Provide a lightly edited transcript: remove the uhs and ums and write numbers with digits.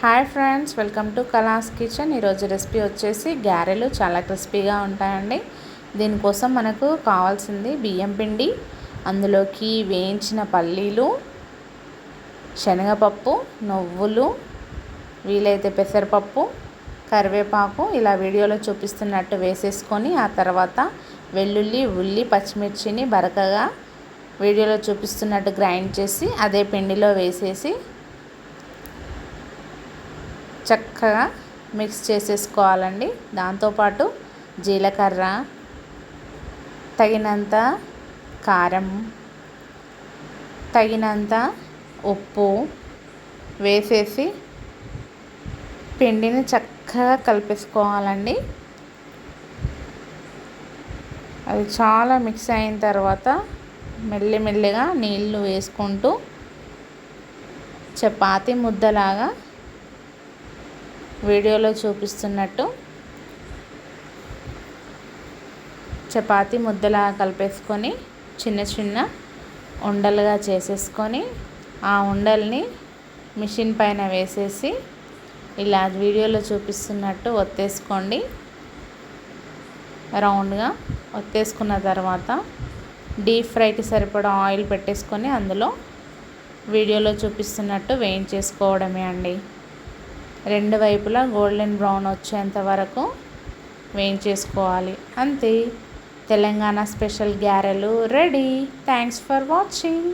Hi friends, welcome to Kalas kitchen. ఈరోజు recipe వచ్చేసి గారెలు. చాలా క్రిస్పీగా ఉంటాయండి. దీనికోసం మనకు కావాల్సింది బియ్యం పిండి, అందులోకి వేయించిన పల్లీలు, శనగపప్పు, నువ్వులు, వీలైతే పెసరపప్పు, కరివేపాకు ఇలా వీడియోలో చూపిస్తున్నట్టు వేసేసుకొని ఆ తర్వాత వెల్లుల్లి, ఉల్లి, పచ్చిమిర్చిని బరకగా వీడియోలో చూపిస్తున్నట్టు గ్రైండ్ చేసి అదే పిండిలో వేసేసి చక్కగా మిక్స్ చేసేసుకోవాలండి. దాంతోపాటు జీలకర్ర, తగినంత కారం, తగినంత ఉప్పు వేసేసి పిండిని చక్కగా కలిపేసుకోవాలండి. అది చాలా మిక్స్ అయిన తర్వాత మెల్లిమెల్లిగా నీళ్ళు వేసుకుంటూ చపాతీ ముద్దలాగా వీడియోలో చూపిస్తున్నట్టు చపాతీ ముద్దలా కలిపేసుకొని చిన్న చిన్న ఉండలుగా చేసేసుకొని ఆ ఉండల్ని మిషన్ పైన వేసేసి ఇలా వీడియోలో చూపిస్తున్నట్టు ఒత్తేసుకోండి. రౌండ్గా ఒత్తేసుకున్న తర్వాత డీప్ ఫ్రైకి సరిపడా ఆయిల్ పెట్టేసుకొని అందులో వీడియోలో చూపిస్తున్నట్టు వేయించేసుకోవడమే అండి. రెండు వైపులా గోల్డెన్ బ్రౌన్ వచ్చేంత వరకు వేయించేసుకోవాలి. అంతే, తెలంగాణ స్పెషల్ గారెలు రెడీ. Thanks for watching.